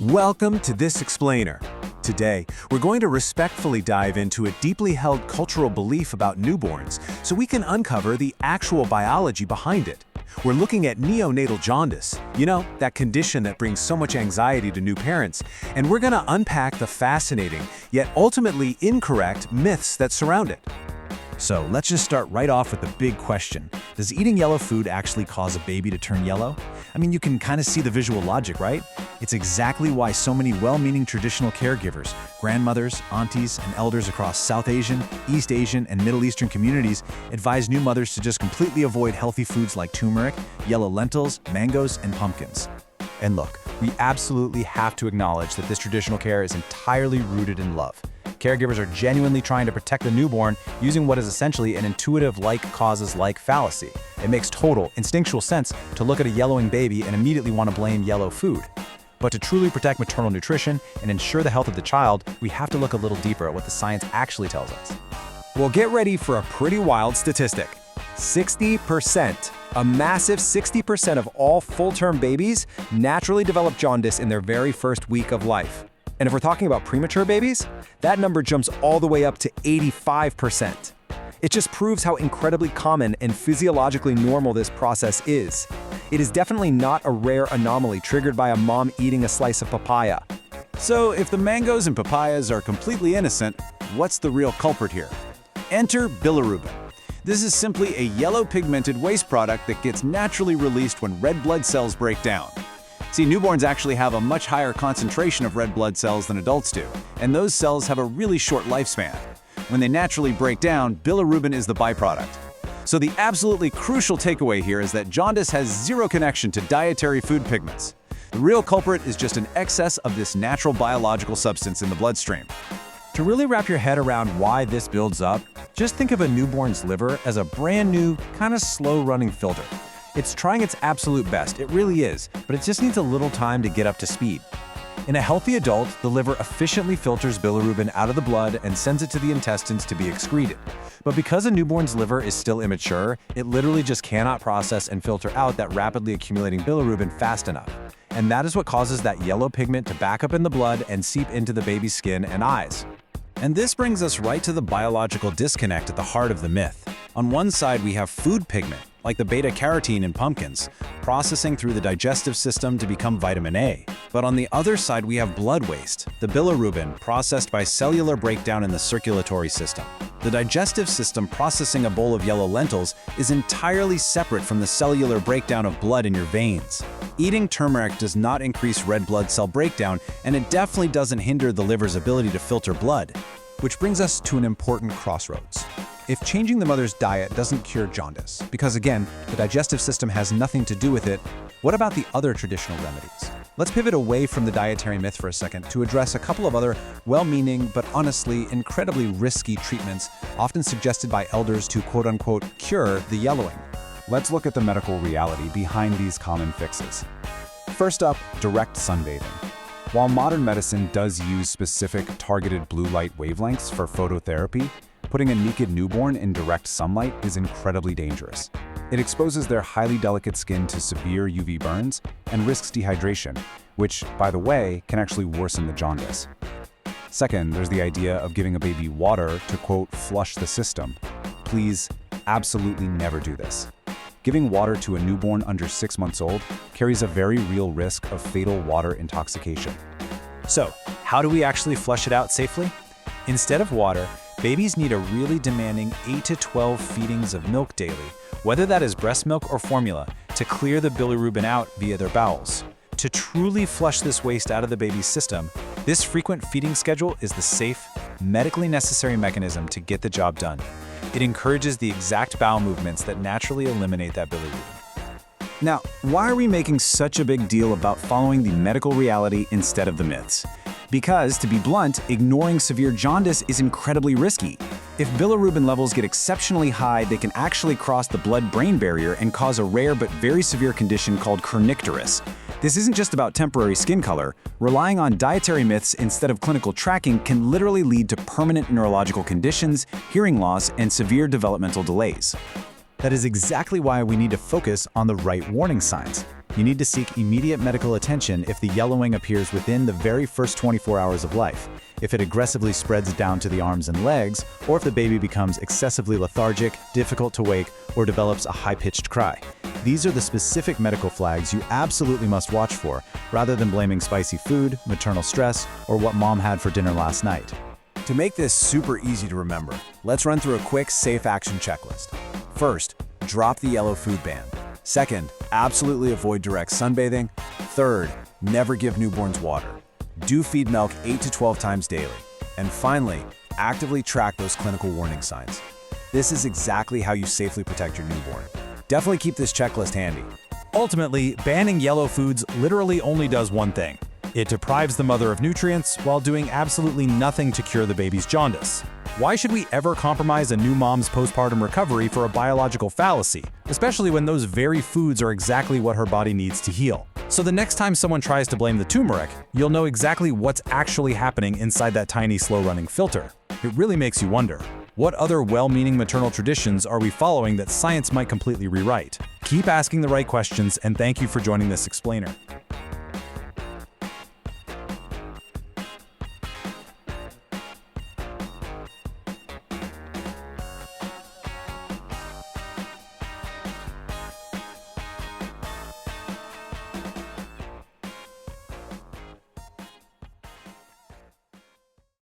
Welcome to This Explainer. Today, we're going to respectfully dive into a deeply held cultural belief about newborns so we can uncover the actual biology behind it. We're looking at neonatal jaundice, that condition that brings so much anxiety to new parents, and we're going to unpack the fascinating, yet ultimately incorrect, myths that surround it. So let's just start right off with the big question. Does eating yellow food actually cause a baby to turn yellow? I mean, you can kind of see the visual logic, right? It's exactly why so many well-meaning traditional caregivers, grandmothers, aunties, and elders across South Asian, East Asian, and Middle Eastern communities advise new mothers to just completely avoid healthy foods like turmeric, yellow lentils, mangoes, and pumpkins. And look, we absolutely have to acknowledge that this traditional care is entirely rooted in love. Caregivers are genuinely trying to protect the newborn using what is essentially an intuitive like causes like fallacy. It makes total, instinctual sense to look at a yellowing baby and immediately want to blame yellow food. But to truly protect maternal nutrition and ensure the health of the child, we have to look a little deeper at what the science actually tells us. Well, get ready for a pretty wild statistic. 60%. A massive 60% of all full-term babies naturally develop jaundice in their very first week of life. And if we're talking about premature babies, that number jumps all the way up to 85%. It just proves how incredibly common and physiologically normal this process is. It is definitely not a rare anomaly triggered by a mom eating a slice of papaya. So if the mangoes and papayas are completely innocent, what's the real culprit here? Enter bilirubin. This is simply a yellow pigmented waste product that gets naturally released when red blood cells break down. See, newborns actually have a much higher concentration of red blood cells than adults do, and those cells have a really short lifespan. When they naturally break down, bilirubin is the byproduct. So the absolutely crucial takeaway here is that jaundice has zero connection to dietary food pigments. The real culprit is just an excess of this natural biological substance in the bloodstream. To really wrap your head around why this builds up, just think of a newborn's liver as a brand new, kind of slow-running filter. It's trying its absolute best, it really is, but it just needs a little time to get up to speed. In a healthy adult, the liver efficiently filters bilirubin out of the blood and sends it to the intestines to be excreted. But because a newborn's liver is still immature, it literally just cannot process and filter out that rapidly accumulating bilirubin fast enough. And that is what causes that yellow pigment to back up in the blood and seep into the baby's skin and eyes. And this brings us right to the biological disconnect at the heart of the myth. On one side, we have food pigment, like the beta-carotene in pumpkins, processing through the digestive system to become vitamin A. But on the other side, we have blood waste, the bilirubin, processed by cellular breakdown in the circulatory system. The digestive system processing a bowl of yellow lentils is entirely separate from the cellular breakdown of blood in your veins. Eating turmeric does not increase red blood cell breakdown, and it definitely doesn't hinder the liver's ability to filter blood. Which brings us to an important crossroads. If changing the mother's diet doesn't cure jaundice, because again, the digestive system has nothing to do with it, what about the other traditional remedies? Let's pivot away from the dietary myth for a second to address a couple of other well-meaning but honestly incredibly risky treatments often suggested by elders to quote-unquote cure the yellowing. Let's look at the medical reality behind these common fixes. First up, direct sunbathing. While modern medicine does use specific targeted blue light wavelengths for phototherapy, putting a naked newborn in direct sunlight is incredibly dangerous. It exposes their highly delicate skin to severe UV burns and risks dehydration, which, by the way, can actually worsen the jaundice. Second, there's the idea of giving a baby water to, quote, flush the system. Please, absolutely never do this. Giving water to a newborn under 6 months old carries a very real risk of fatal water intoxication. So, how do we actually flush it out safely? Instead of water, babies need a really demanding 8 to 12 feedings of milk daily, whether that is breast milk or formula, to clear the bilirubin out via their bowels. To truly flush this waste out of the baby's system, this frequent feeding schedule is the safe, medically necessary mechanism to get the job done. It encourages the exact bowel movements that naturally eliminate that bilirubin. Now, why are we making such a big deal about following the medical reality instead of the myths? Because, to be blunt, ignoring severe jaundice is incredibly risky. If bilirubin levels get exceptionally high, they can actually cross the blood-brain barrier and cause a rare but very severe condition called kernicterus. This isn't just about temporary skin color. Relying on dietary myths instead of clinical tracking can literally lead to permanent neurological conditions, hearing loss, and severe developmental delays. That is exactly why we need to focus on the right warning signs. You need to seek immediate medical attention if the yellowing appears within the very first 24 hours of life, if it aggressively spreads down to the arms and legs, or if the baby becomes excessively lethargic, difficult to wake, or develops a high-pitched cry. These are the specific medical flags you absolutely must watch for, rather than blaming spicy food, maternal stress, or what mom had for dinner last night. To make this super easy to remember, let's run through a quick safe action checklist. First, drop the yellow food ban. Second, absolutely avoid direct sunbathing. Third, never give newborns water. Do feed milk 8 to 12 times daily. And finally, actively track those clinical warning signs. This is exactly how you safely protect your newborn. Definitely keep this checklist handy. Ultimately, banning yellow foods literally only does one thing. It deprives the mother of nutrients while doing absolutely nothing to cure the baby's jaundice. Why should we ever compromise a new mom's postpartum recovery for a biological fallacy, especially when those very foods are exactly what her body needs to heal? So the next time someone tries to blame the turmeric, you'll know exactly what's actually happening inside that tiny slow-running filter. It really makes you wonder, what other well-meaning maternal traditions are we following that science might completely rewrite? Keep asking the right questions, and thank you for joining this explainer.